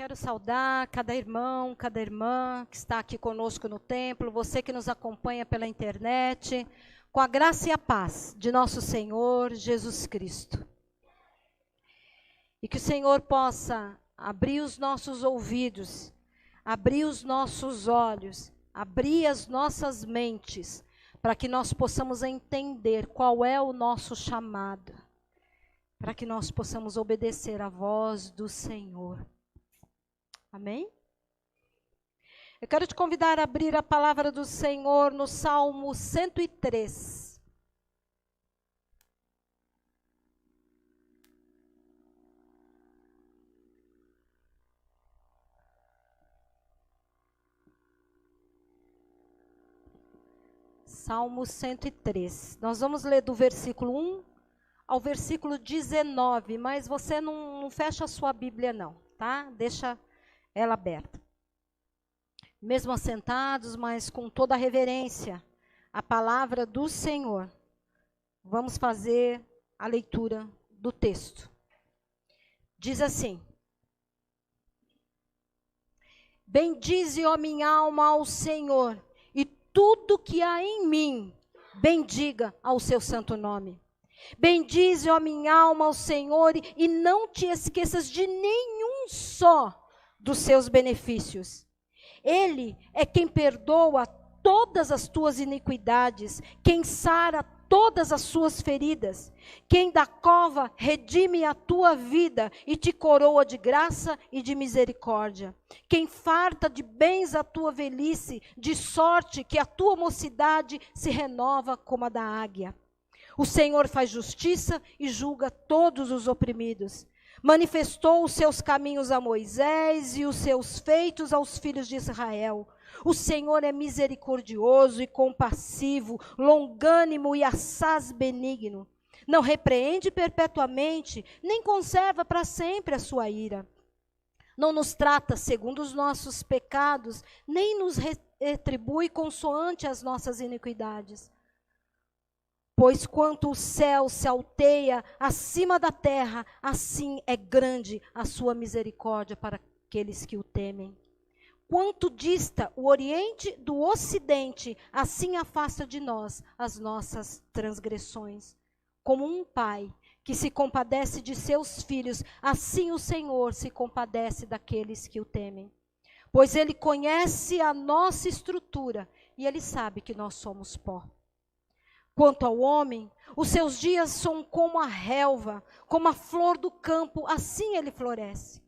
Quero saudar cada irmão, cada irmã que está aqui conosco no templo, você que nos acompanha pela internet, com a graça e a paz de nosso Senhor Jesus Cristo. E que o Senhor possa abrir os nossos ouvidos, abrir os nossos olhos, abrir as nossas mentes, para que nós possamos entender qual é o nosso chamado, para que nós possamos obedecer à voz do Senhor. Amém? Eu quero te convidar a abrir a palavra do Senhor no Salmo 103. Salmo 103. Nós vamos ler do versículo 1 ao versículo 19, mas você não fecha a sua Bíblia não, tá? Deixa ela aberta. Mesmo assentados, mas com toda a reverência, a palavra do Senhor, vamos fazer a leitura do texto. Diz assim: bendize, ó minha alma, ao Senhor, e tudo que há em mim, bendiga ao seu santo nome. Bendize, ó minha alma, ao Senhor, e não te esqueças de nenhum só dos seus benefícios. Ele é quem perdoa todas as tuas iniquidades, quem sara todas as suas feridas, quem da cova redime a tua vida e te coroa de graça e de misericórdia, quem farta de bens a tua velhice, de sorte que a tua mocidade se renova como a da águia. O Senhor faz justiça e julga todos os oprimidos. Manifestou os seus caminhos a Moisés e os seus feitos aos filhos de Israel. O Senhor é misericordioso e compassivo, longânimo e assaz benigno. Não repreende perpetuamente, nem conserva para sempre a sua ira. Não nos trata segundo os nossos pecados, nem nos retribui consoante as nossas iniquidades. Pois quanto o céu se alteia acima da terra, assim é grande a sua misericórdia para aqueles que o temem. Quanto dista o oriente do ocidente, assim afasta de nós as nossas transgressões. Como um pai que se compadece de seus filhos, assim o Senhor se compadece daqueles que o temem. Pois ele conhece a nossa estrutura e ele sabe que nós somos pó. Quanto ao homem, os seus dias são como a relva, como a flor do campo, assim ele floresce.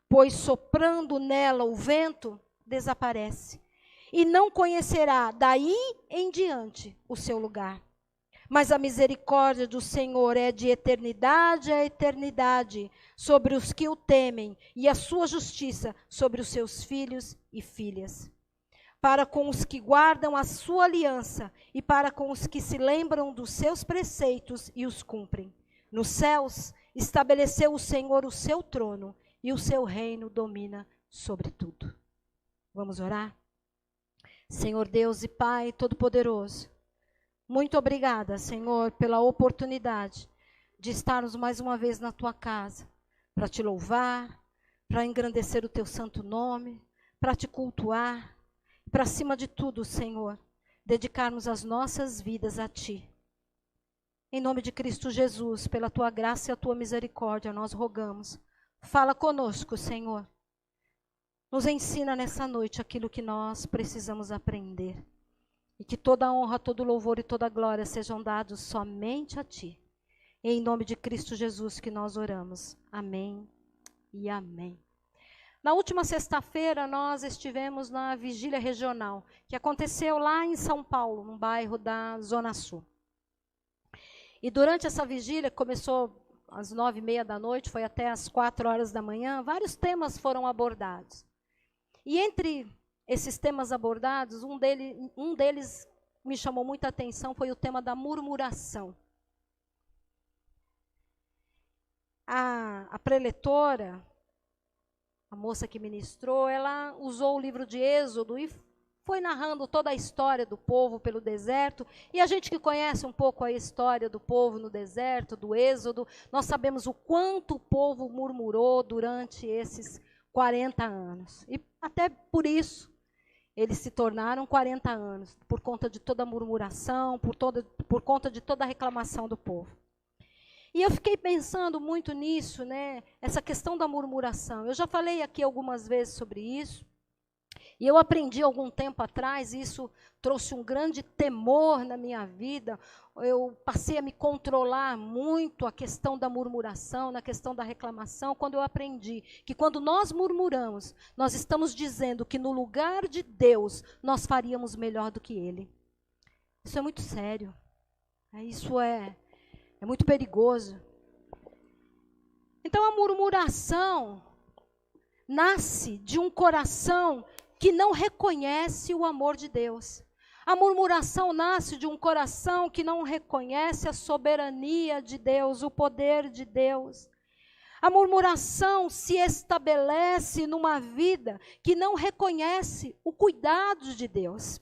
Pois soprando nela o vento, desaparece. E não conhecerá daí em diante o seu lugar. Mas a misericórdia do Senhor é de eternidade a eternidade sobre os que o temem, e a sua justiça sobre os seus filhos e filhas. Para com os que guardam a sua aliança e para com os que se lembram dos seus preceitos e os cumprem. Nos céus estabeleceu o Senhor o seu trono e o seu reino domina sobre tudo. Vamos orar? Senhor Deus e Pai Todo-Poderoso, muito obrigada, Senhor, pela oportunidade de estarmos mais uma vez na tua casa, para te louvar, para engrandecer o teu santo nome, para te cultuar. Para cima de tudo, Senhor, dedicarmos as nossas vidas a Ti. Em nome de Cristo Jesus, pela Tua graça e a Tua misericórdia, nós rogamos. Fala conosco, Senhor. Nos ensina nessa noite aquilo que nós precisamos aprender. E que toda a honra, todo louvor e toda a glória sejam dados somente a Ti. Em nome de Cristo Jesus que nós oramos. Amém e amém. Na última sexta-feira, nós estivemos na vigília regional, que aconteceu lá em São Paulo, num bairro da Zona Sul. E durante essa vigília, que começou às 9h30 da noite, foi até às 4 horas da manhã, vários temas foram abordados. E entre esses temas abordados, um deles me chamou muita atenção, foi o tema da murmuração. A preletora, a moça que ministrou, ela usou o livro de Êxodo e foi narrando toda a história do povo pelo deserto. E a gente que conhece um pouco a história do povo no deserto, do Êxodo, nós sabemos o quanto o povo murmurou durante esses 40 anos. E até por isso, eles se tornaram 40 anos, por conta de toda a murmuração, por conta de toda a reclamação do povo. E eu fiquei pensando muito nisso, né? Essa questão da murmuração. Eu já falei aqui algumas vezes sobre isso. E eu aprendi algum tempo atrás, e isso trouxe um grande temor na minha vida. Eu passei a me controlar muito a questão da murmuração, na questão da reclamação, quando eu aprendi que quando nós murmuramos, nós estamos dizendo que no lugar de Deus, nós faríamos melhor do que Ele. Isso é muito sério. Isso é muito perigoso. Então a murmuração nasce de um coração que não reconhece o amor de Deus. A murmuração nasce de um coração que não reconhece a soberania de Deus, o poder de Deus. A murmuração se estabelece numa vida que não reconhece o cuidado de Deus.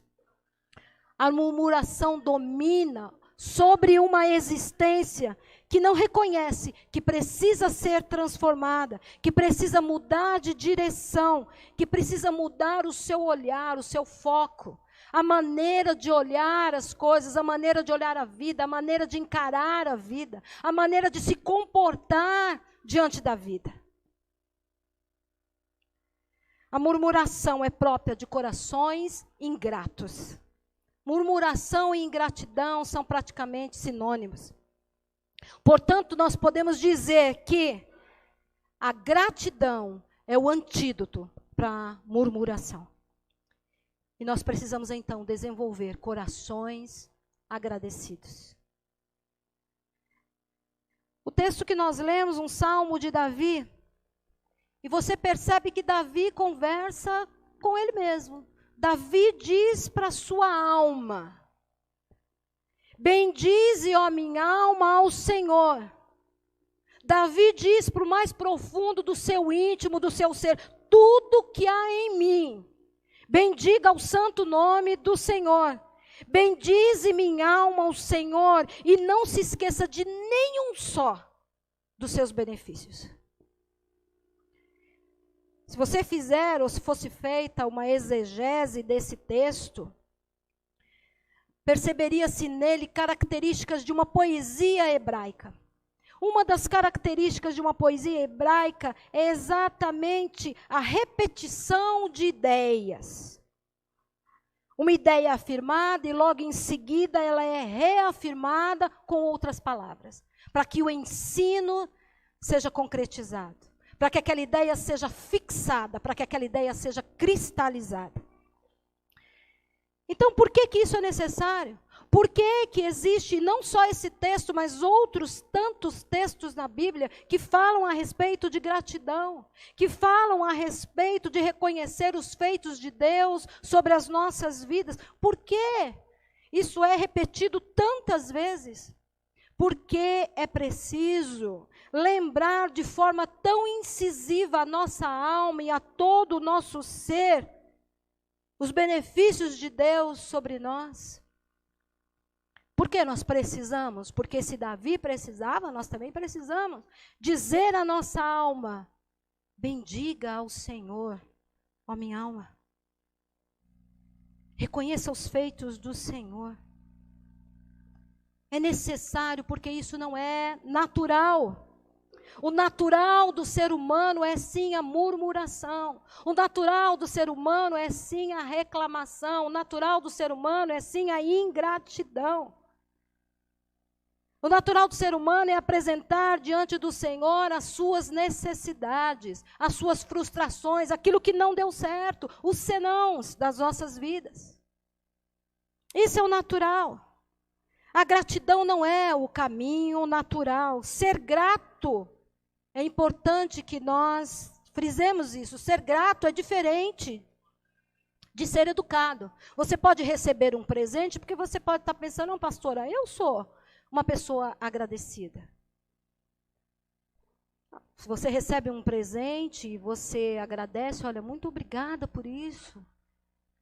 A murmuração domina sobre uma existência que não reconhece que precisa ser transformada, que precisa mudar de direção, que precisa mudar o seu olhar, o seu foco, a maneira de olhar as coisas, a maneira de olhar a vida, a maneira de encarar a vida, a maneira de se comportar diante da vida. A murmuração é própria de corações ingratos. Murmuração e ingratidão são praticamente sinônimos. Portanto, nós podemos dizer que a gratidão é o antídoto para a murmuração. E nós precisamos, então, desenvolver corações agradecidos. O texto que nós lemos, um salmo de Davi, e você percebe que Davi conversa com ele mesmo. Davi diz para a sua alma: bendize, ó minha alma, ao Senhor. Davi diz para o mais profundo do seu íntimo, do seu ser: tudo que há em mim, bendiga o santo nome do Senhor. Bendize minha alma ao Senhor e não se esqueça de nenhum só dos seus benefícios. Se você fizer, ou se fosse feita uma exegese desse texto, perceberia-se nele características de uma poesia hebraica. Uma das características de uma poesia hebraica é exatamente a repetição de ideias. Uma ideia afirmada e logo em seguida ela é reafirmada com outras palavras, para que o ensino seja concretizado, para que aquela ideia seja fixada, para que aquela ideia seja cristalizada. Então, por que isso é necessário? Por que existe não só esse texto, mas outros tantos textos na Bíblia que falam a respeito de gratidão, que falam a respeito de reconhecer os feitos de Deus sobre as nossas vidas? Por que isso é repetido tantas vezes? Porque é preciso lembrar de forma tão incisiva a nossa alma e a todo o nosso ser os benefícios de Deus sobre nós. Por que nós precisamos? Porque se Davi precisava, nós também precisamos dizer à nossa alma: bendiga ao Senhor, ó minha alma. Reconheça os feitos do Senhor. É necessário, porque isso não é natural. O natural do ser humano é sim a murmuração. O natural do ser humano é sim a reclamação. O natural do ser humano é sim a ingratidão. O natural do ser humano é apresentar diante do Senhor as suas necessidades, as suas frustrações, aquilo que não deu certo, os senãos das nossas vidas. Isso é o natural. A gratidão não é o caminho natural. Ser grato, é importante que nós frisemos isso. Ser grato é diferente de ser educado. Você pode receber um presente porque você pode estar pensando: não, pastora, eu sou uma pessoa agradecida. Se você recebe um presente e você agradece: olha, muito obrigada por isso.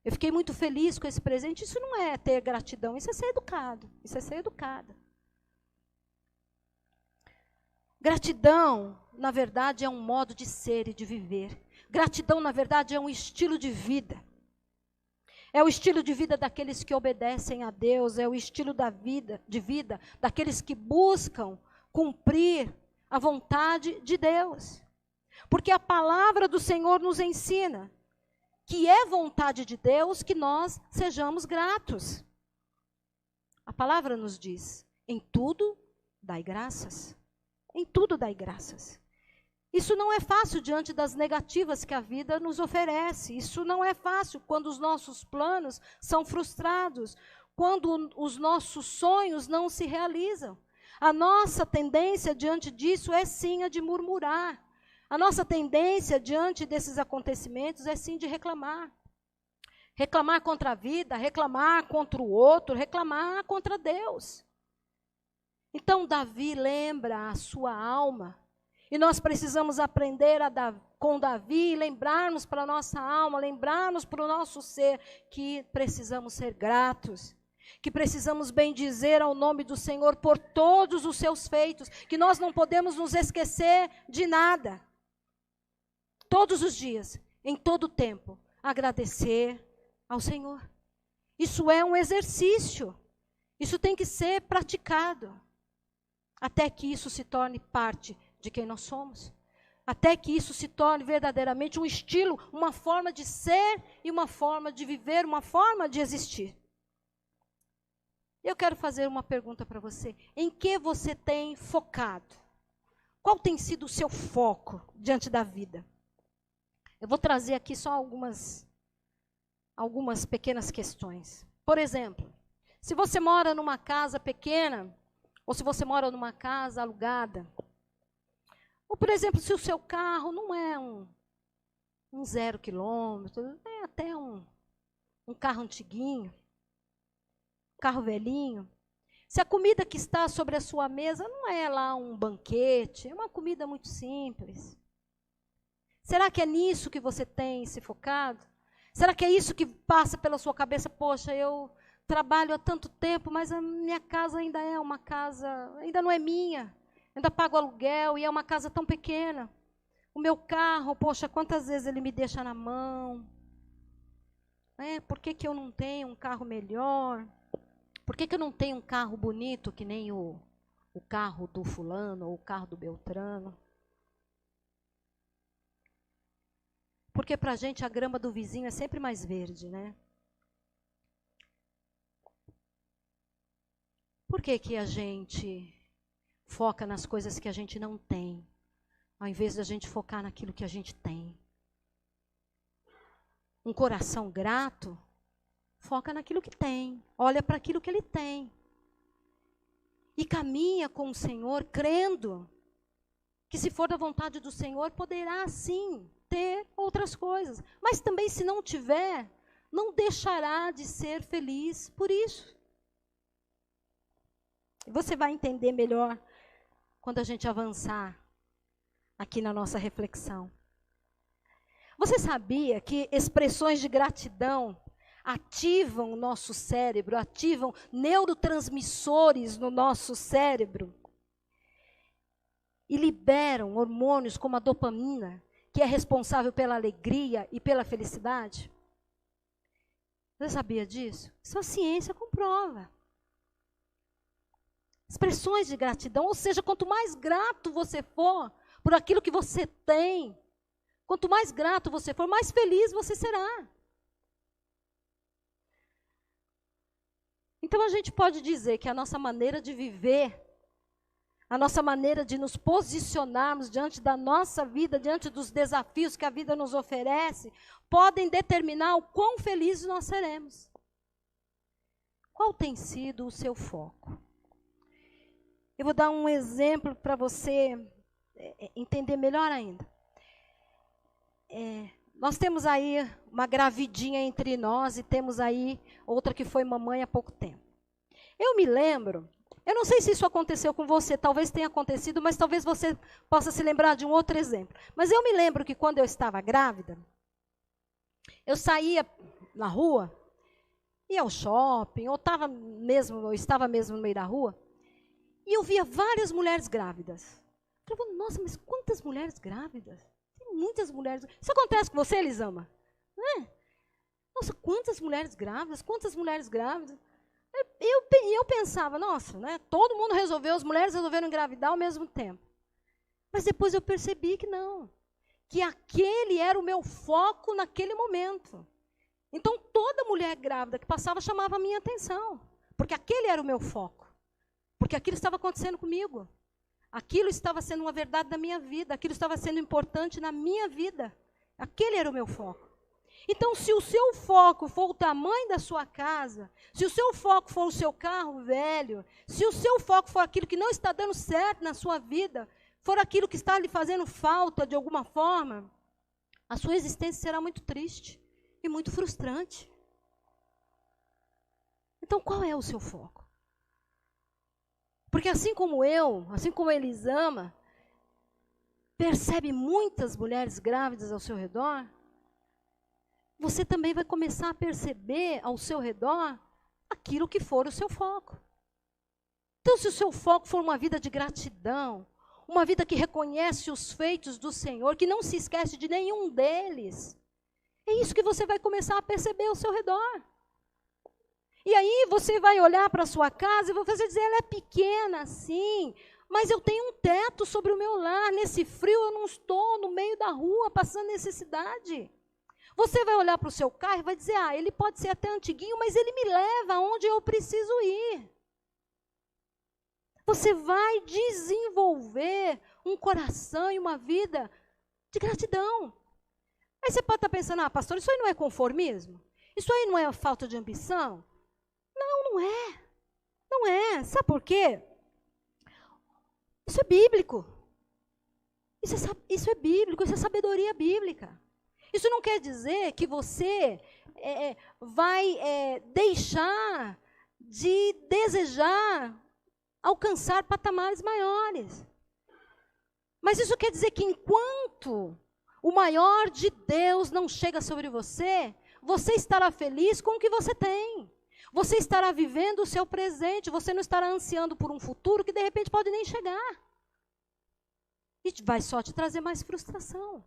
Eu fiquei muito feliz com esse presente. Isso não é ter gratidão, isso é ser educado. Isso é ser educada. Gratidão, na verdade, é um modo de ser e de viver. Gratidão, na verdade, é um estilo de vida. É o estilo de vida daqueles que obedecem a Deus, é o estilo de vida daqueles que buscam cumprir a vontade de Deus. Porque a palavra do Senhor nos ensina que é vontade de Deus que nós sejamos gratos. A palavra nos diz: em tudo dai graças. Em tudo dai graças. Isso não é fácil diante das negativas que a vida nos oferece. Isso não é fácil quando os nossos planos são frustrados, quando os nossos sonhos não se realizam. A nossa tendência diante disso é sim a de murmurar. A nossa tendência diante desses acontecimentos é sim de reclamar. Reclamar contra a vida, reclamar contra o outro, reclamar contra Deus. Então Davi lembra a sua alma. E nós precisamos aprender com Davi, lembrarmos para a nossa alma, lembrarmos para o nosso ser que precisamos ser gratos, que precisamos bendizer ao nome do Senhor por todos os seus feitos, que nós não podemos nos esquecer de nada. Todos os dias, em todo o tempo, agradecer ao Senhor. Isso é um exercício, isso tem que ser praticado, até que isso se torne parte de quem nós somos, até que isso se torne verdadeiramente um estilo, uma forma de ser e uma forma de viver, uma forma de existir. Eu quero fazer uma pergunta para você: em que você tem focado? Qual tem sido o seu foco diante da vida? Eu vou trazer aqui só algumas pequenas questões. Por exemplo, se você mora numa casa pequena, ou se você mora numa casa alugada, ou, por exemplo, se o seu carro não é um 0 quilômetro, é até um carro antiguinho, carro velhinho. Se a comida que está sobre a sua mesa não é lá um banquete, é uma comida muito simples. Será que é nisso que você tem se focado? Será que é isso que passa pela sua cabeça? Poxa, eu trabalho há tanto tempo, mas a minha casa ainda é uma casa, ainda não é minha. Ainda pago aluguel e é uma casa tão pequena. O meu carro, poxa, quantas vezes ele me deixa na mão? Por que eu não tenho um carro melhor? Por que eu não tenho um carro bonito que nem o carro do fulano ou o carro do Beltrano? Porque para a gente a grama do vizinho é sempre mais verde, né? Por que a gente foca nas coisas que a gente não tem, ao invés de a gente focar naquilo que a gente tem? Um coração grato foca naquilo que tem, olha para aquilo que ele tem. E caminha com o Senhor, crendo que, se for da vontade do Senhor, poderá sim ter outras coisas. Mas também, se não tiver, não deixará de ser feliz por isso. Você vai entender melhor quando a gente avançar aqui na nossa reflexão. Você sabia que expressões de gratidão ativam o nosso cérebro, ativam neurotransmissores no nosso cérebro e liberam hormônios como a dopamina, que é responsável pela alegria e pela felicidade? Você sabia disso? Isso a ciência comprova. Expressões de gratidão, ou seja, quanto mais grato você for por aquilo que você tem, quanto mais grato você for, mais feliz você será. Então a gente pode dizer que a nossa maneira de viver, a nossa maneira de nos posicionarmos diante da nossa vida, diante dos desafios que a vida nos oferece, podem determinar o quão felizes nós seremos. Qual tem sido o seu foco? Eu vou dar um exemplo para você entender melhor ainda. Nós temos aí uma gravidinha entre nós e temos aí outra que foi mamãe há pouco tempo. Eu me lembro, eu não sei se isso aconteceu com você, talvez tenha acontecido, mas talvez você possa se lembrar de um outro exemplo. Mas eu me lembro que quando eu estava grávida, eu saía na rua, ia ao shopping, ou estava mesmo no meio da rua, e eu via várias mulheres grávidas. Eu falava, nossa, mas quantas mulheres grávidas? Tem muitas mulheres. Isso acontece com você, Elisama? Não é? Nossa, quantas mulheres grávidas, quantas mulheres grávidas. Eu pensava, nossa, né, todo mundo resolveu, as mulheres resolveram engravidar ao mesmo tempo. Mas depois eu percebi que não. Que aquele era o meu foco naquele momento. Então, toda mulher grávida que passava chamava a minha atenção. Porque aquele era o meu foco. Porque aquilo estava acontecendo comigo. Aquilo estava sendo uma verdade da minha vida. Aquilo estava sendo importante na minha vida. Aquele era o meu foco. Então, se o seu foco for o tamanho da sua casa, se o seu foco for o seu carro velho, se o seu foco for aquilo que não está dando certo na sua vida, for aquilo que está lhe fazendo falta de alguma forma, a sua existência será muito triste e muito frustrante. Então, qual é o seu foco? Porque assim como Elisama, percebe muitas mulheres grávidas ao seu redor, você também vai começar a perceber ao seu redor aquilo que for o seu foco. Então, se o seu foco for uma vida de gratidão, uma vida que reconhece os feitos do Senhor, que não se esquece de nenhum deles, é isso que você vai começar a perceber ao seu redor. E aí você vai olhar para a sua casa e você dizer, ela é pequena, sim, mas eu tenho um teto sobre o meu lar, nesse frio eu não estou no meio da rua passando necessidade. Você vai olhar para o seu carro e vai dizer, ele pode ser até antiguinho, mas ele me leva aonde eu preciso ir. Você vai desenvolver um coração e uma vida de gratidão. Aí você pode estar pensando, pastor, isso aí não é conformismo? Isso aí não é falta de ambição? Não, não é. Não é. Sabe por quê? Isso é bíblico. Isso é bíblico, isso é sabedoria bíblica. Isso não quer dizer que você vai deixar de desejar alcançar patamares maiores. Mas isso quer dizer que enquanto o maior de Deus não chega sobre você, você estará feliz com o que você tem. Você estará vivendo o seu presente, você não estará ansiando por um futuro que de repente pode nem chegar. E vai só te trazer mais frustração.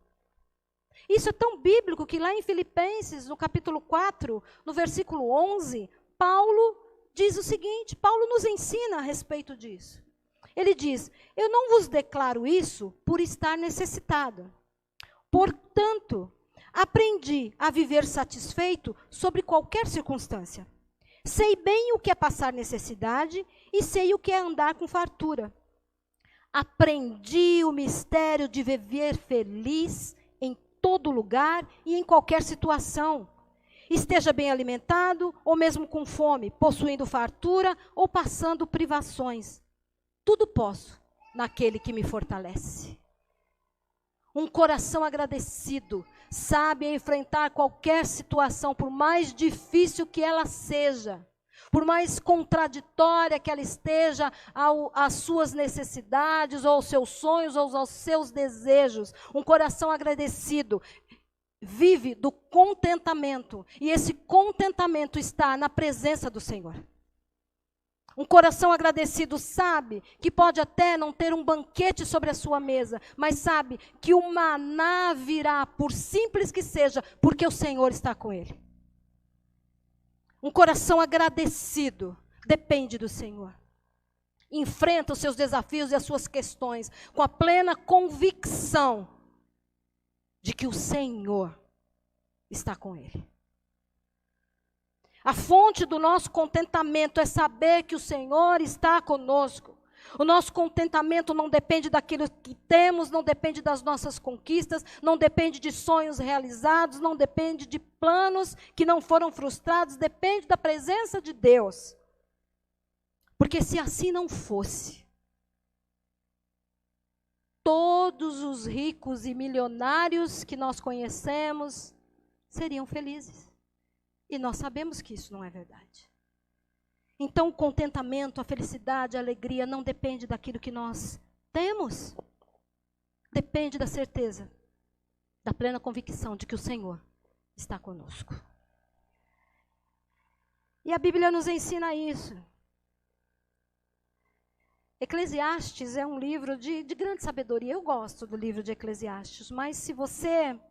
Isso é tão bíblico que lá em Filipenses, no capítulo 4, no versículo 11, Paulo diz o seguinte, Paulo nos ensina a respeito disso. Ele diz, eu não vos declaro isso por estar necessitado. Portanto, aprendi a viver satisfeito sobre qualquer circunstância. Sei bem o que é passar necessidade e sei o que é andar com fartura. Aprendi o mistério de viver feliz em todo lugar e em qualquer situação. Esteja bem alimentado ou mesmo com fome, possuindo fartura ou passando privações. Tudo posso naquele que me fortalece. Um coração agradecido sabe enfrentar qualquer situação, por mais difícil que ela seja, por mais contraditória que ela esteja às suas necessidades, ou aos seus sonhos, ou aos seus desejos. Um coração agradecido vive do contentamento, e esse contentamento está na presença do Senhor. Um coração agradecido sabe que pode até não ter um banquete sobre a sua mesa, mas sabe que o maná virá, por simples que seja, porque o Senhor está com ele. Um coração agradecido depende do Senhor. Enfrenta os seus desafios e as suas questões com a plena convicção de que o Senhor está com ele. A fonte do nosso contentamento é saber que o Senhor está conosco. O nosso contentamento não depende daquilo que temos, não depende das nossas conquistas, não depende de sonhos realizados, não depende de planos que não foram frustrados, depende da presença de Deus. Porque se assim não fosse, todos os ricos e milionários que nós conhecemos seriam felizes. E nós sabemos que isso não é verdade. Então o contentamento, a felicidade, a alegria não depende daquilo que nós temos. Depende da certeza, da plena convicção de que o Senhor está conosco. E a Bíblia nos ensina isso. Eclesiastes é um livro de grande sabedoria. Eu gosto do livro de Eclesiastes, mas se você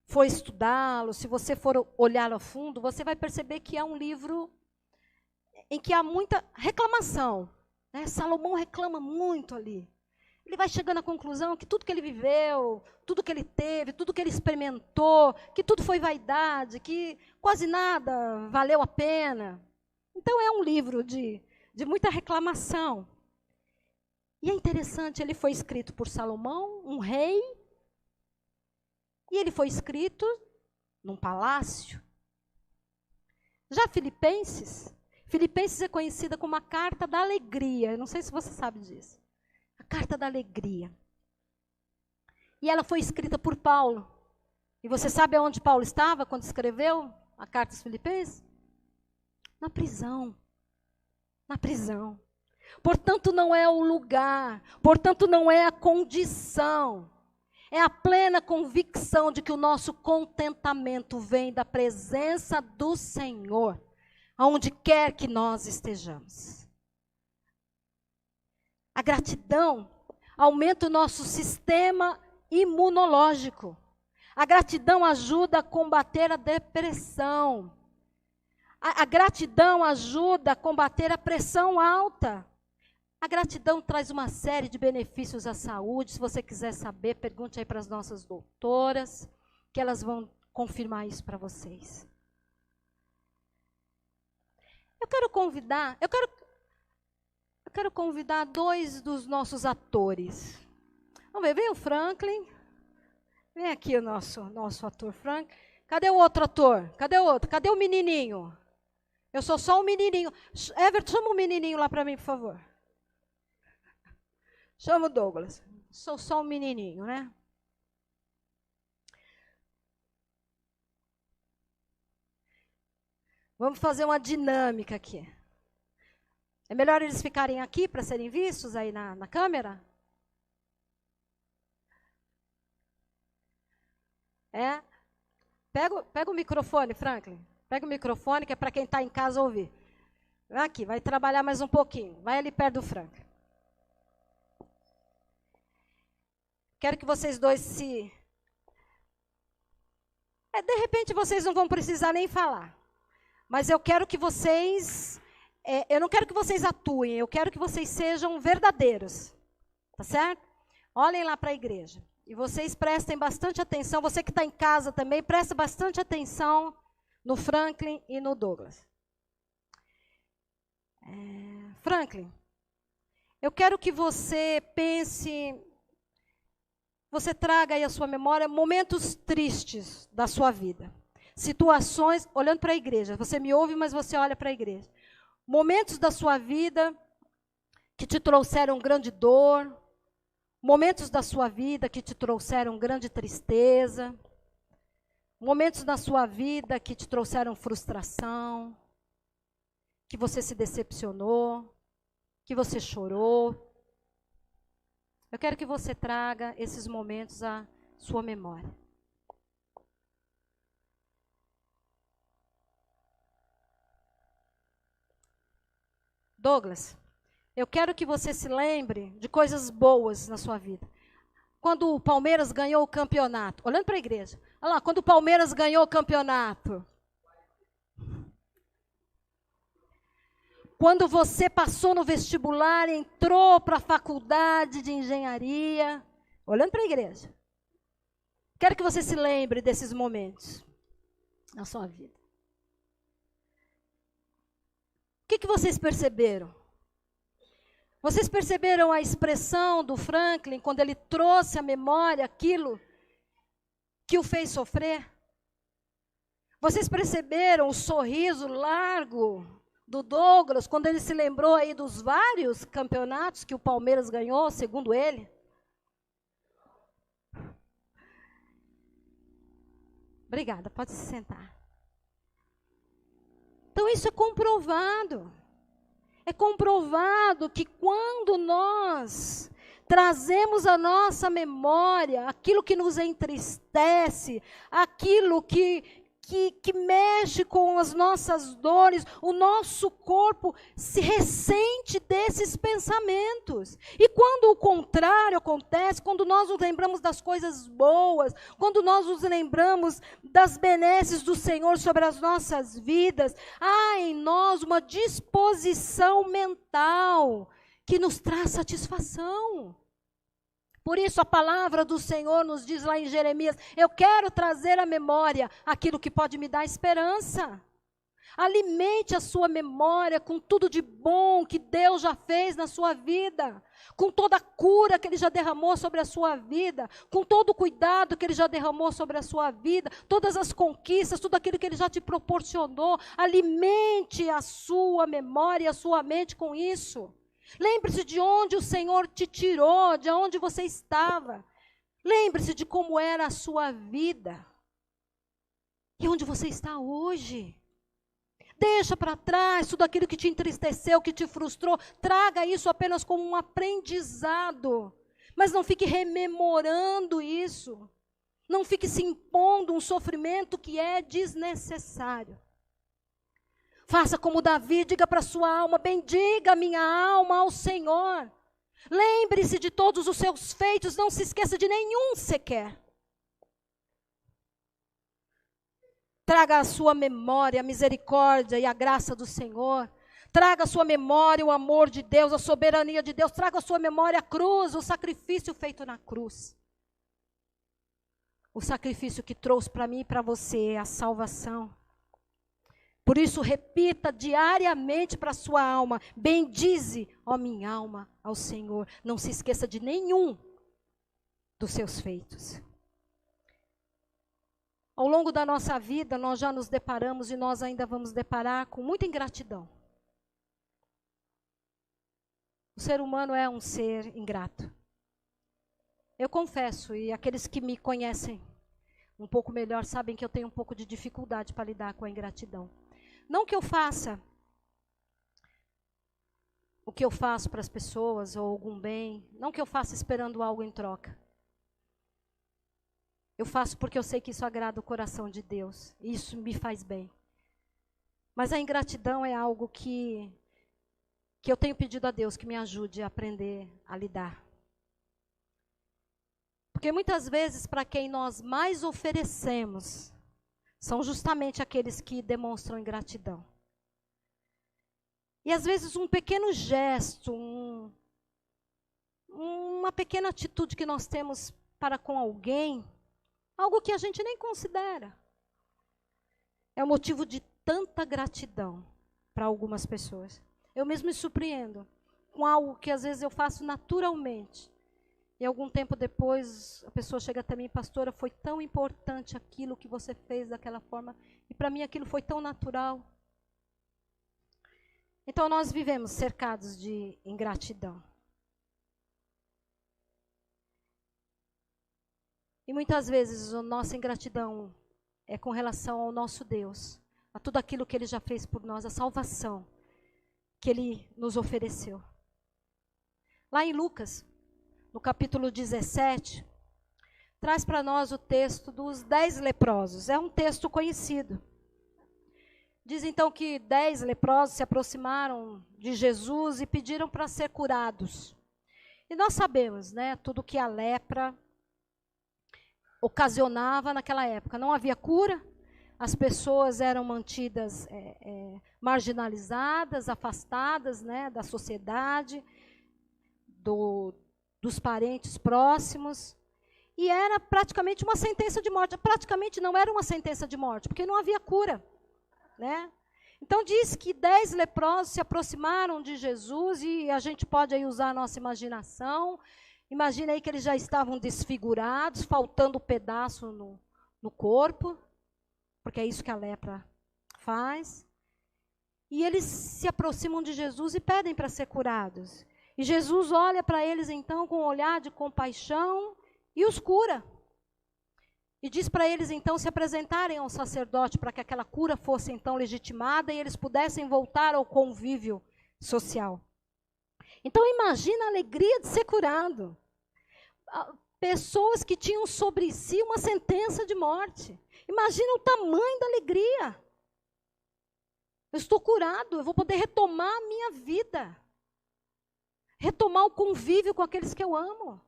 for estudá-lo, se você for olhar a fundo, você vai perceber que é um livro em que há muita reclamação. Né? Salomão reclama muito ali. Ele vai chegando à conclusão que tudo que ele viveu, tudo que ele teve, tudo que ele experimentou, que tudo foi vaidade, que quase nada valeu a pena. Então é um livro de muita reclamação. E é interessante, ele foi escrito por Salomão, um rei, e ele foi escrito num palácio. Já Filipenses é conhecida como a carta da alegria. Eu não sei se você sabe disso. A carta da alegria. E ela foi escrita por Paulo. E você sabe aonde Paulo estava quando escreveu a carta aos Filipenses? Na prisão. Na prisão. Portanto, não é o lugar, portanto, não é a condição. É a plena convicção de que o nosso contentamento vem da presença do Senhor, aonde quer que nós estejamos. A gratidão aumenta o nosso sistema imunológico. A gratidão ajuda a combater a depressão. A gratidão ajuda a combater a pressão alta. A gratidão traz uma série de benefícios à saúde. Se você quiser saber, pergunte aí para as nossas doutoras, que elas vão confirmar isso para vocês. Eu quero convidar dois dos nossos atores. Vamos ver, vem o Franklin. Vem aqui o nosso ator Franklin. Cadê o outro ator? Cadê o outro? Cadê o menininho? Eu sou só um menininho. Everton, chama o menininho lá para mim, por favor. Chama o Douglas. Sou só um menininho, né? Vamos fazer uma dinâmica aqui. É melhor eles ficarem aqui para serem vistos aí na câmera? É? Pega o microfone, Franklin. Pega o microfone, que é para quem está em casa ouvir. Vai aqui, vai trabalhar mais um pouquinho. Vai ali perto do Franklin. Quero que vocês dois se... de repente vocês não vão precisar nem falar. Mas eu quero que vocês... eu não quero que vocês atuem, eu quero que vocês sejam verdadeiros. Tá certo? Olhem lá para a igreja. E vocês prestem bastante atenção. Você que está em casa também, preste bastante atenção no Franklin e no Douglas. Franklin, eu quero que você pense... Você traga aí à sua memória momentos tristes da sua vida. Situações, olhando para a igreja. Você me ouve, mas você olha para a igreja. Momentos da sua vida que te trouxeram grande dor. Momentos da sua vida que te trouxeram grande tristeza. Momentos da sua vida que te trouxeram frustração. Que você se decepcionou. Que você chorou. Eu quero que você traga esses momentos à sua memória. Douglas, eu quero que você se lembre de coisas boas na sua vida. Quando o Palmeiras ganhou o campeonato, olhando para a igreja, olha lá, quando o Palmeiras ganhou o campeonato. Quando você passou no vestibular, entrou para a faculdade de engenharia, olhando para a igreja. Quero que você se lembre desses momentos na sua vida. O que vocês perceberam? Vocês perceberam a expressão do Franklin quando ele trouxe à memória aquilo que o fez sofrer? Vocês perceberam o sorriso largo do Douglas, quando ele se lembrou aí dos vários campeonatos que o Palmeiras ganhou, segundo ele? Obrigada, pode se sentar. Então isso é comprovado. É comprovado que quando nós trazemos à nossa memória aquilo que nos entristece, aquilo que que mexe com as nossas dores, o nosso corpo se ressente desses pensamentos. E quando o contrário acontece, quando nós nos lembramos das coisas boas, quando nós nos lembramos das benesses do Senhor sobre as nossas vidas, há em nós uma disposição mental que nos traz satisfação. Por isso a palavra do Senhor nos diz lá em Jeremias, eu quero trazer à memória aquilo que pode me dar esperança. Alimente a sua memória com tudo de bom que Deus já fez na sua vida, com toda a cura que Ele já derramou sobre a sua vida, com todo o cuidado que Ele já derramou sobre a sua vida, todas as conquistas, tudo aquilo que Ele já te proporcionou. Alimente a sua memória e a sua mente com isso. Lembre-se de onde o Senhor te tirou, de onde você estava. Lembre-se de como era a sua vida. E onde você está hoje. Deixa para trás tudo aquilo que te entristeceu, que te frustrou. Traga isso apenas como um aprendizado. Mas não fique rememorando isso. Não fique se impondo um sofrimento que é desnecessário. Faça como Davi, diga para a sua alma, bendiga a minha alma ao Senhor. Lembre-se de todos os seus feitos, não se esqueça de nenhum sequer. Traga à sua memória a misericórdia e a graça do Senhor. Traga à sua memória o amor de Deus, a soberania de Deus. Traga à sua memória a cruz, o sacrifício feito na cruz. O sacrifício que trouxe para mim e para você a salvação. Por isso, repita diariamente para a sua alma, bendize, ó minha alma, ao Senhor. Não se esqueça de nenhum dos seus feitos. Ao longo da nossa vida, nós já nos deparamos e nós ainda vamos deparar com muita ingratidão. O ser humano é um ser ingrato. Eu confesso, e aqueles que me conhecem um pouco melhor sabem que eu tenho um pouco de dificuldade para lidar com a ingratidão. Não que eu faça o que eu faço para as pessoas ou algum bem, não que eu faça esperando algo em troca. Eu faço porque eu sei que isso agrada o coração de Deus, e isso me faz bem. Mas a ingratidão é algo que eu tenho pedido a Deus que me ajude a aprender a lidar. Porque muitas vezes para quem nós mais oferecemos, são justamente aqueles que demonstram ingratidão. E às vezes um pequeno gesto, uma pequena atitude que nós temos para com alguém, algo que a gente nem considera, é o motivo de tanta gratidão para algumas pessoas. Eu mesmo me surpreendo com algo que às vezes eu faço naturalmente. E algum tempo depois, a pessoa chega até mim, pastora, foi tão importante aquilo que você fez daquela forma, e para mim aquilo foi tão natural. Então nós vivemos cercados de ingratidão. E muitas vezes a nossa ingratidão é com relação ao nosso Deus, a tudo aquilo que Ele já fez por nós, a salvação que Ele nos ofereceu. Lá em Lucas, no capítulo 17, traz para nós o texto dos 10 leprosos. É um texto conhecido. Diz então que 10 leprosos se aproximaram de Jesus e pediram para ser curados. E nós sabemos, né, tudo que a lepra ocasionava naquela época. Não havia cura, as pessoas eram mantidas marginalizadas, afastadas, né, da sociedade, dos parentes próximos, e era praticamente uma sentença de morte. Praticamente não era uma sentença de morte, porque não havia cura, né? Então diz que 10 leprosos se aproximaram de Jesus, e a gente pode aí usar a nossa imaginação. Imagina aí que eles já estavam desfigurados, faltando pedaço no corpo, porque é isso que a lepra faz. E eles se aproximam de Jesus e pedem para ser curados. E Jesus olha para eles então com um olhar de compaixão e os cura. E diz para eles então se apresentarem ao sacerdote para que aquela cura fosse então legitimada e eles pudessem voltar ao convívio social. Então imagina a alegria de ser curado. Pessoas que tinham sobre si uma sentença de morte. Imagina o tamanho da alegria. Eu estou curado, eu vou poder retomar a minha vida. Retomar o convívio com aqueles que eu amo.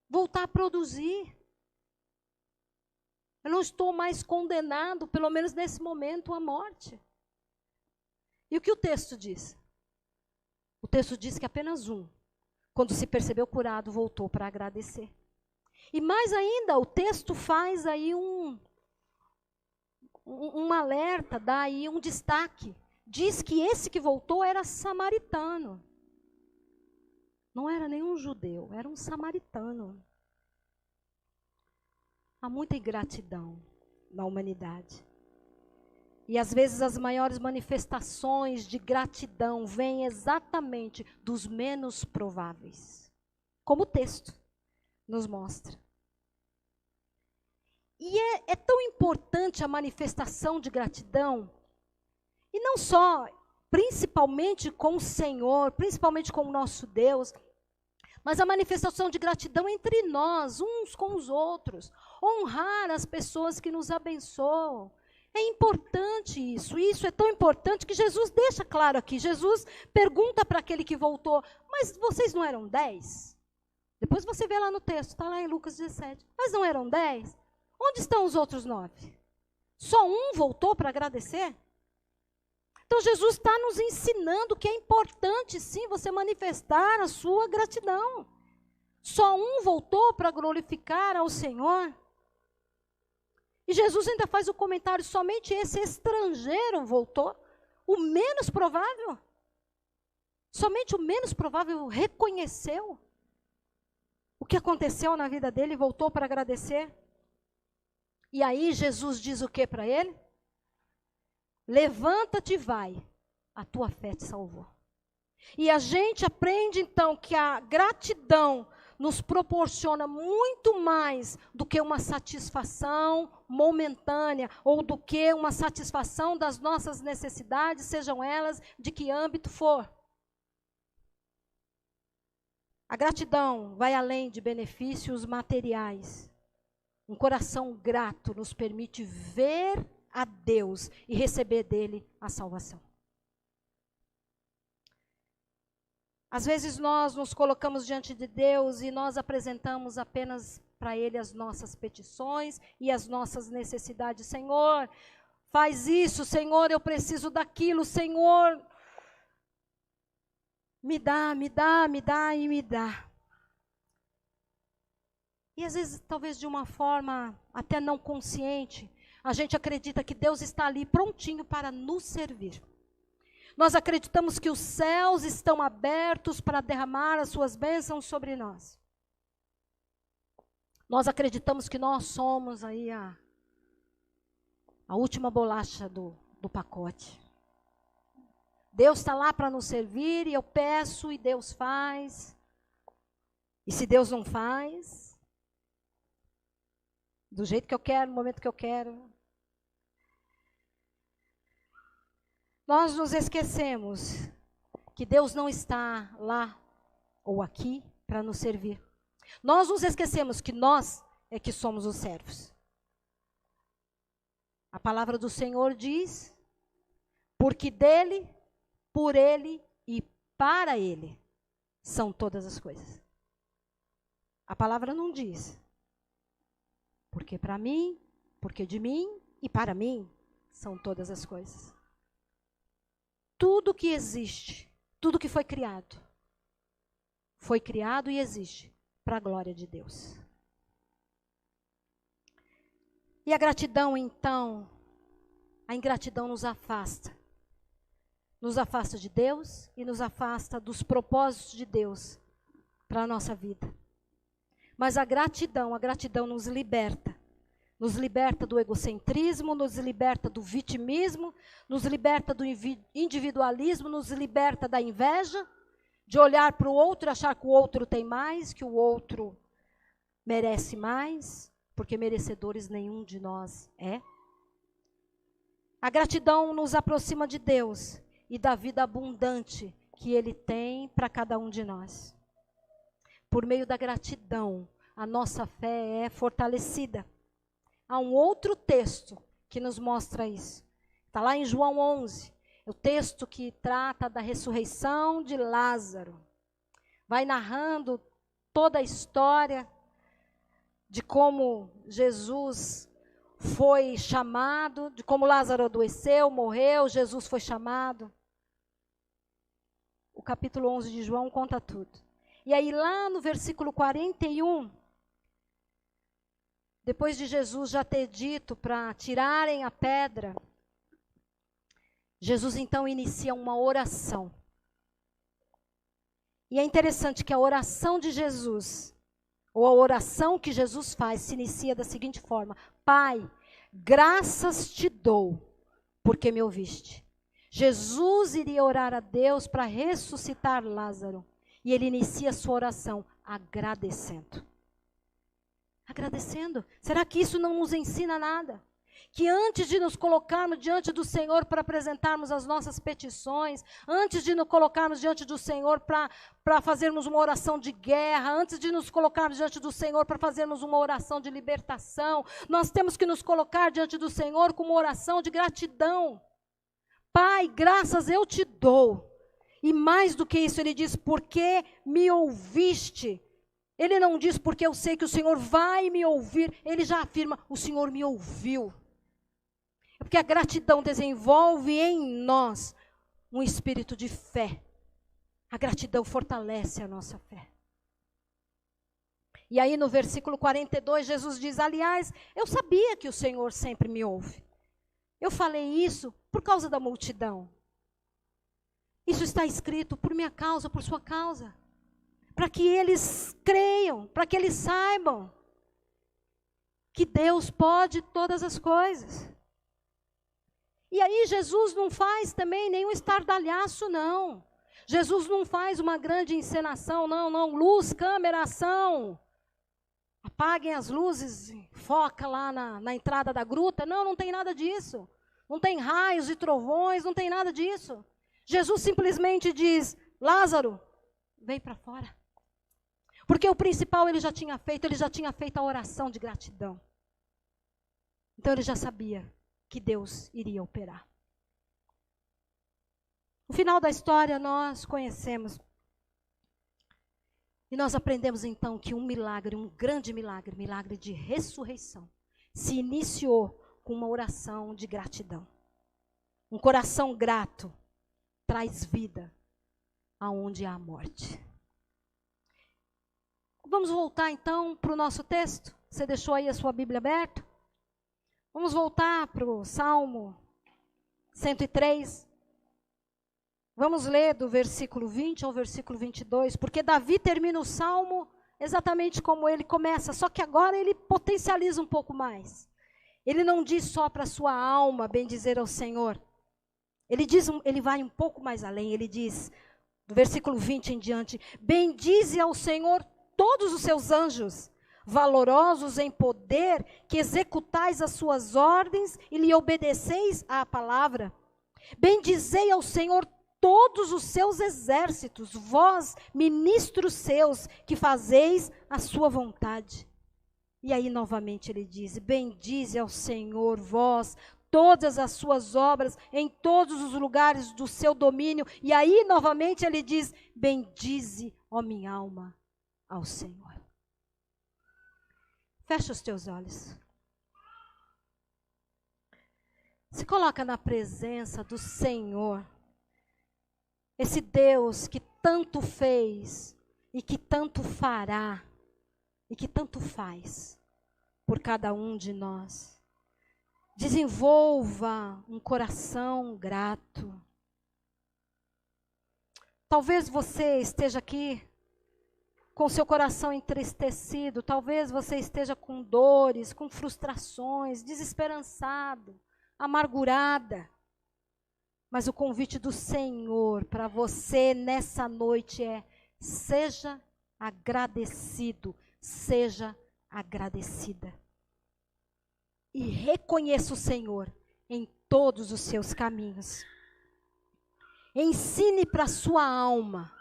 Voltar a produzir. Eu não estou mais condenado, pelo menos nesse momento, à morte. E o que o texto diz? O texto diz que apenas um, quando se percebeu curado, voltou para agradecer. E mais ainda, o texto faz aí um alerta, dá aí um destaque. Diz que esse que voltou era samaritano. Não era nenhum judeu, era um samaritano. Há muita ingratidão na humanidade. E às vezes as maiores manifestações de gratidão vêm exatamente dos menos prováveis. Como o texto nos mostra. E é tão importante a manifestação de gratidão, e não só, principalmente com o Senhor, principalmente com o nosso Deus, mas a manifestação de gratidão entre nós, uns com os outros. Honrar as pessoas que nos abençoam. É importante isso. E isso é tão importante que Jesus deixa claro aqui. Jesus pergunta para aquele que voltou, mas vocês não eram 10? Depois você vê lá no texto, está lá em Lucas 17. Mas não eram 10? Onde estão os outros 9? Só um voltou para agradecer? Então Jesus está nos ensinando que é importante sim você manifestar a sua gratidão. Só um voltou para glorificar ao Senhor. E Jesus ainda faz o comentário, somente esse estrangeiro voltou. O menos provável. Somente o menos provável reconheceu o que aconteceu na vida dele e voltou para agradecer. E aí Jesus diz o que para ele? Levanta-te e vai, a tua fé te salvou. E a gente aprende então que a gratidão nos proporciona muito mais do que uma satisfação momentânea ou do que uma satisfação das nossas necessidades, sejam elas de que âmbito for. A gratidão vai além de benefícios materiais. Um coração grato nos permite ver a Deus e receber dele a salvação. Às vezes nós nos colocamos diante de Deus e nós apresentamos apenas para Ele as nossas petições e as nossas necessidades. Senhor, faz isso, Senhor, eu preciso daquilo, Senhor, me dá, me dá, me dá e me dá. E às vezes, talvez de uma forma até não consciente, a gente acredita que Deus está ali prontinho para nos servir. Nós acreditamos que os céus estão abertos para derramar as suas bênçãos sobre nós. Nós acreditamos que nós somos aí a última bolacha do pacote. Deus está lá para nos servir e eu peço e Deus faz. E se Deus não faz, do jeito que eu quero, no momento que eu quero, nós nos esquecemos que Deus não está lá ou aqui para nos servir. Nós nos esquecemos que nós é que somos os servos. A palavra do Senhor diz, porque dele, por ele e para ele são todas as coisas. A palavra não diz, porque para mim, porque de mim e para mim são todas as coisas. Tudo que existe, tudo que foi criado e existe para a glória de Deus. E a gratidão, então, a ingratidão nos afasta. Nos afasta de Deus e nos afasta dos propósitos de Deus para a nossa vida. Mas a gratidão nos liberta. Nos liberta do egocentrismo, nos liberta do vitimismo, nos liberta do individualismo, nos liberta da inveja, de olhar para o outro e achar que o outro tem mais, que o outro merece mais, porque merecedores nenhum de nós é. A gratidão nos aproxima de Deus e da vida abundante que Ele tem para cada um de nós. Por meio da gratidão, a nossa fé é fortalecida. há um outro texto que nos mostra isso. Está lá em João 11, o texto que trata da ressurreição de Lázaro. Vai narrando toda a história de como Jesus foi chamado, de como Lázaro adoeceu, morreu, Jesus foi chamado. O capítulo 11 de João conta tudo. E aí lá no versículo 41, depois de Jesus já ter dito para tirarem a pedra, Jesus então inicia uma oração. E é interessante que a oração de Jesus, ou a oração que Jesus faz, se inicia da seguinte forma: Pai, graças te dou, porque me ouviste. Jesus iria orar a Deus para ressuscitar Lázaro. E ele inicia a sua oração agradecendo. Agradecendo. Será que isso não nos ensina nada? Que antes de nos colocarmos diante do Senhor para apresentarmos as nossas petições, antes de nos colocarmos diante do Senhor para fazermos uma oração de guerra, antes de nos colocarmos diante do Senhor para fazermos uma oração de libertação, nós temos que nos colocar diante do Senhor com uma oração de gratidão. Pai, graças eu te dou. E mais do que isso, ele diz, porque me ouviste. Ele não diz porque eu sei que o Senhor vai me ouvir, ele já afirma, o Senhor me ouviu. É porque a gratidão desenvolve em nós um espírito de fé. A gratidão fortalece a nossa fé. E aí no versículo 42, Jesus diz, aliás, eu sabia que o Senhor sempre me ouve. Eu falei isso por causa da multidão. Isso está escrito por minha causa, por sua causa. Para que eles creiam, para que eles saibam que Deus pode todas as coisas. E aí Jesus não faz também nenhum estardalhaço, não. Jesus não faz uma grande encenação, não. Luz, câmera, ação. Apaguem as luzes, foca lá na entrada da gruta. Não tem nada disso. Não tem raios e trovões, não tem nada disso. Jesus simplesmente diz, Lázaro, vem para fora. Porque o principal ele já tinha feito a oração de gratidão. Então ele já sabia que Deus iria operar. O final da história nós conhecemos. E nós aprendemos então que um milagre, um grande milagre, milagre de ressurreição, se iniciou com uma oração de gratidão. Um coração grato traz vida aonde há morte. Vamos voltar então para o nosso texto. Você deixou aí a sua Bíblia aberta? Vamos voltar para o Salmo 103. Vamos ler do versículo 20 ao versículo 22, porque Davi termina o Salmo exatamente como ele começa, só que agora ele potencializa um pouco mais. Ele não diz só para a sua alma bendizer ao Senhor. Ele vai um pouco mais além, ele diz, do versículo 20 em diante, bendize ao Senhor todos os seus anjos, valorosos em poder, que executais as suas ordens e lhe obedeceis à palavra. Bendizei ao Senhor todos os seus exércitos, vós, ministros seus, que fazeis a sua vontade. E aí novamente ele diz, bendize ao Senhor, vós, todas as suas obras, em todos os lugares do seu domínio. E aí novamente ele diz, bendize, ó minha alma, ao Senhor. Fecha os teus olhos. Se coloca na presença do Senhor. Esse Deus que tanto fez e que tanto fará e que tanto faz por cada um de nós. Desenvolva um coração grato. Talvez você esteja aqui com seu coração entristecido, talvez você esteja com dores, com frustrações, desesperançado, amargurada. Mas o convite do Senhor para você nessa noite é: seja agradecido, seja agradecida. E reconheça o Senhor em todos os seus caminhos. Ensine para a sua alma,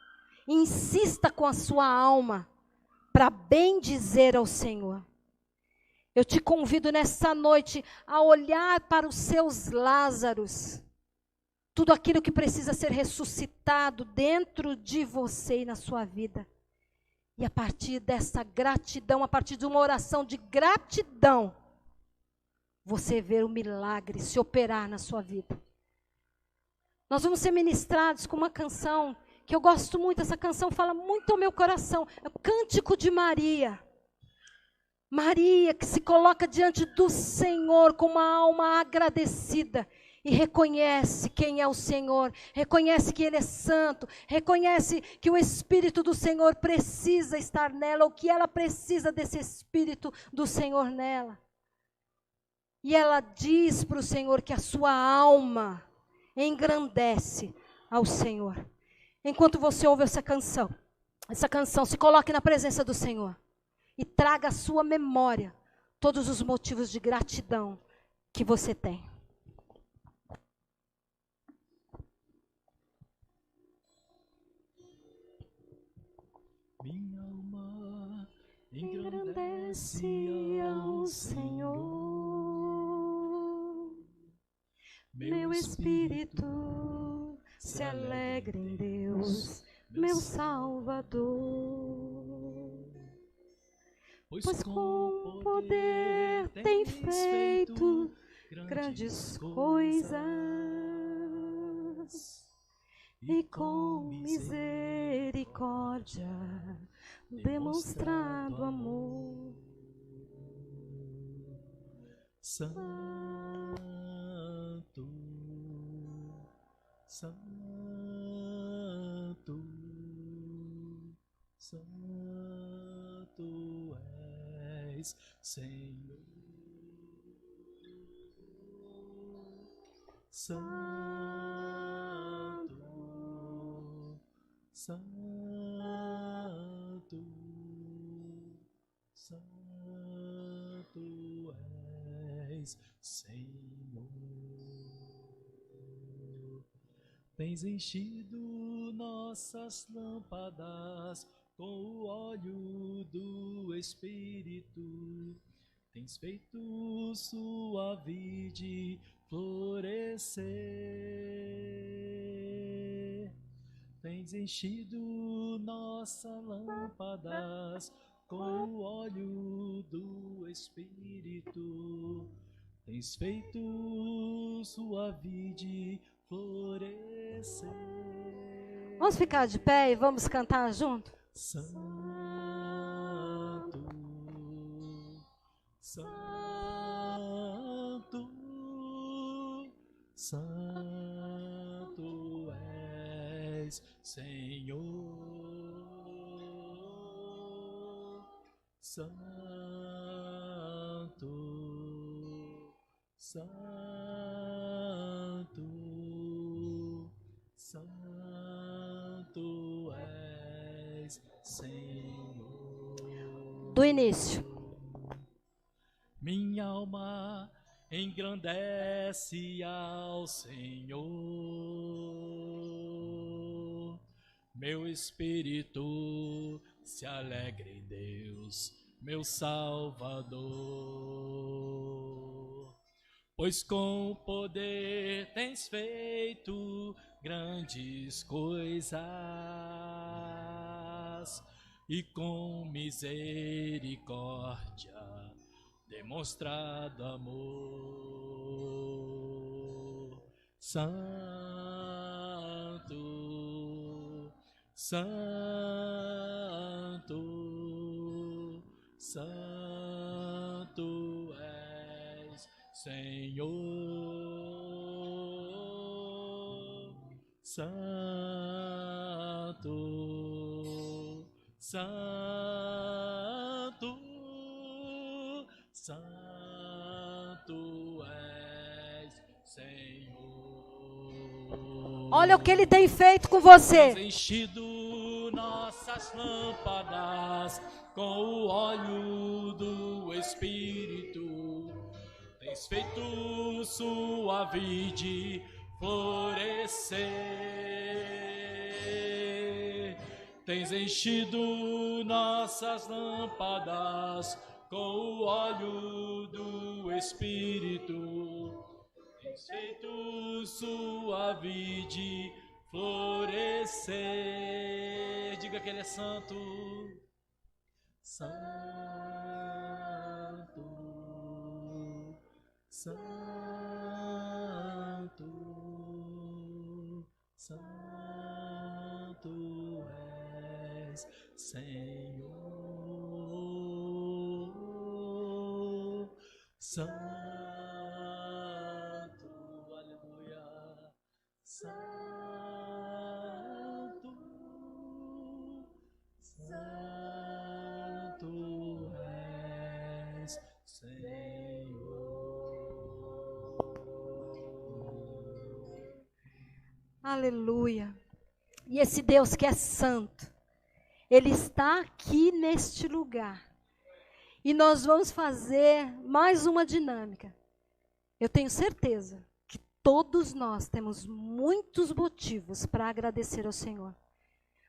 insista com a sua alma para bendizer ao Senhor. Eu te convido nessa noite a olhar para os seus Lázaros. Tudo aquilo que precisa ser ressuscitado dentro de você e na sua vida. E a partir dessa gratidão, a partir de uma oração de gratidão, você vê o milagre se operar na sua vida. Nós vamos ser ministrados com uma canção que eu gosto muito. Essa canção fala muito ao meu coração. É o Cântico de Maria. Maria que se coloca diante do Senhor com uma alma agradecida e reconhece quem é o Senhor, reconhece que Ele é santo, reconhece que o Espírito do Senhor precisa estar nela, ou que ela precisa desse Espírito do Senhor nela. E ela diz para o Senhor que a sua alma engrandece ao Senhor. Enquanto você ouve essa canção, se coloque na presença do Senhor. E traga à sua memória todos os motivos de gratidão que você tem. Minha alma engrandece ao Senhor. Meu espírito se alegra em Deus, meu Salvador. Pois com poder tem feito grandes coisas, e com misericórdia demonstrado amor. Santo, Santo, Santo és, Senhor. Santo, Santo, Santo és, Senhor. Tens enchido nossas lâmpadas com o óleo do Espírito. Tens feito sua vide florescer. Tens enchido nossas lâmpadas com o óleo do Espírito. Tens feito sua vide florescer. Vamos ficar de pé e vamos cantar junto? Santo, Santo, Santo és, Senhor. Santo, Santo, Santo és, Senhor. Do início. Minha alma engrandece ao Senhor. Meu espírito se alegra em Deus, meu Salvador. Pois com poder tens feito grandes coisas, e com misericórdia demonstrado amor. Santo, Santo, Santo és, Senhor. Santo, Santo, Santo és, Senhor. Olha o que Ele tem feito com você. Tens enchido nossas lâmpadas com o óleo do Espírito. Tens feito sua vide florescer. Tens enchido nossas lâmpadas com o óleo do Espírito. Tens feito sua vide florescer. Diga que Ele é santo. Santo, Santo, Santo és, Senhor. Santo, aleluia. Santo, Santo és, Senhor. Aleluia. E esse Deus que é santo, Ele está aqui neste lugar. E nós vamos fazer mais uma dinâmica. Eu tenho certeza que todos nós temos muitos motivos para agradecer ao Senhor.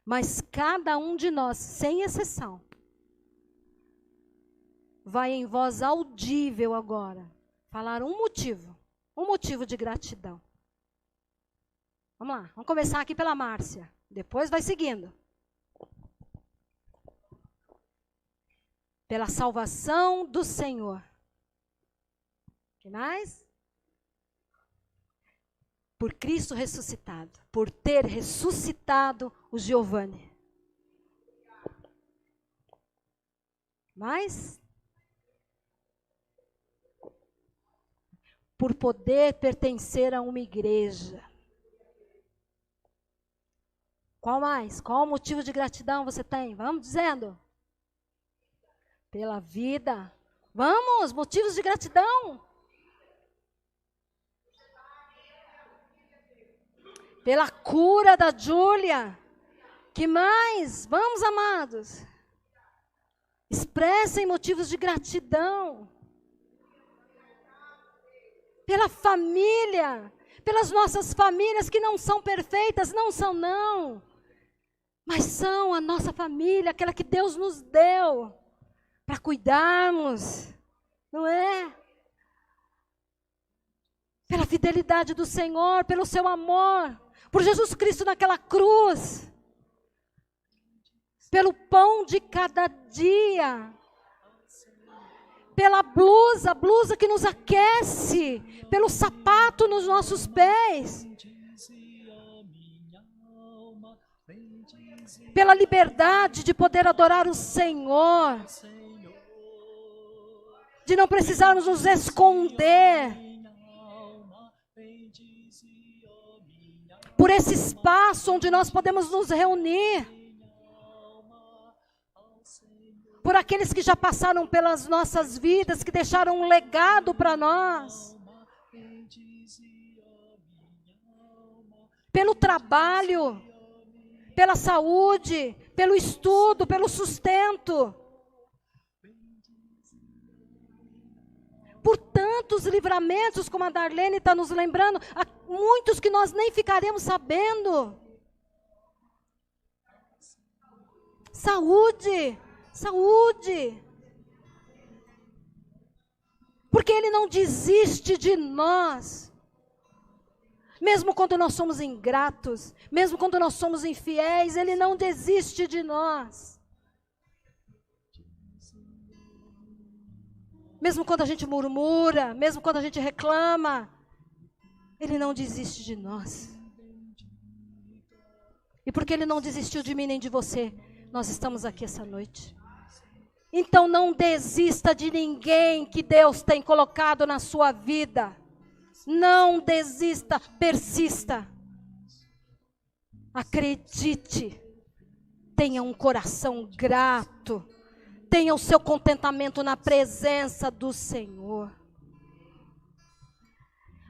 Mas cada um de nós, sem exceção, vai em voz audível agora falar um motivo de gratidão. Vamos lá, vamos começar aqui pela Márcia. Depois vai seguindo. Pela salvação do Senhor. O que mais? Por Cristo ressuscitado. Por ter ressuscitado o Giovanni. Mais? Por poder pertencer a uma igreja. Qual mais? Qual motivo de gratidão você tem? Vamos dizendo. Pela vida. Vamos, motivos de gratidão. Pela cura da Júlia. Que mais? Vamos, amados. Expressem motivos de gratidão. Pela família. Pelas nossas famílias que não são perfeitas, não são não. Mas são a nossa família, aquela que Deus nos deu para cuidarmos, não é? Pela fidelidade do Senhor, pelo seu amor, por Jesus Cristo naquela cruz, pelo pão de cada dia, pela blusa, a blusa que nos aquece, pelo sapato nos nossos pés, pela liberdade de poder adorar o Senhor, de não precisarmos nos esconder, por esse espaço onde nós podemos nos reunir, por aqueles que já passaram pelas nossas vidas, que deixaram um legado para nós, pelo trabalho, pela saúde, pelo estudo, pelo sustento, por tantos livramentos, como a Darlene está nos lembrando, há muitos que nós nem ficaremos sabendo. Saúde, saúde, porque Ele não desiste de nós, mesmo quando nós somos ingratos, mesmo quando nós somos infiéis, Ele não desiste de nós. Mesmo quando a gente murmura, mesmo quando a gente reclama, Ele não desiste de nós. E porque Ele não desistiu de mim nem de você, nós estamos aqui essa noite. Então não desista de ninguém que Deus tem colocado na sua vida. Não desista, persista. Acredite. Tenha um coração grato. Tenha o seu contentamento na presença do Senhor.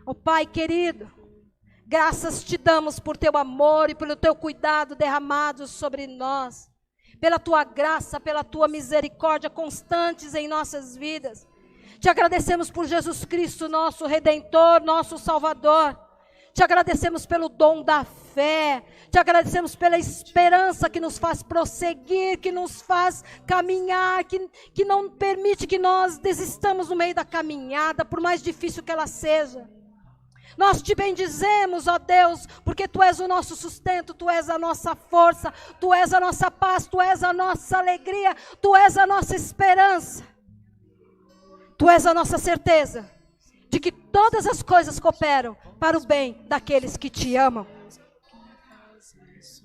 Oh Pai querido, graças te damos por teu amor e pelo teu cuidado derramado sobre nós. Pela tua graça, pela tua misericórdia constantes em nossas vidas. Te agradecemos por Jesus Cristo, nosso Redentor, nosso Salvador. Te agradecemos pelo dom da fé. Te agradecemos pela esperança que nos faz prosseguir, que nos faz caminhar, que não permite que nós desistamos no meio da caminhada, por mais difícil que ela seja. Nós te bendizemos, ó Deus, porque Tu és o nosso sustento, Tu és a nossa força, Tu és a nossa paz, Tu és a nossa alegria, Tu és a nossa esperança. Tu és a nossa certeza de que todas as coisas cooperam para o bem daqueles que Te amam.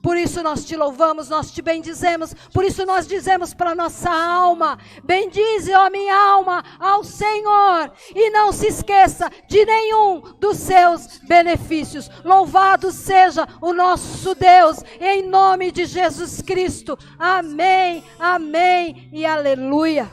Por isso nós Te louvamos, nós Te bendizemos, por isso nós dizemos para a nossa alma: bendize, ó minha alma, ao Senhor, e não se esqueça de nenhum dos seus benefícios. Louvado seja o nosso Deus, em nome de Jesus Cristo. Amém, amém e aleluia.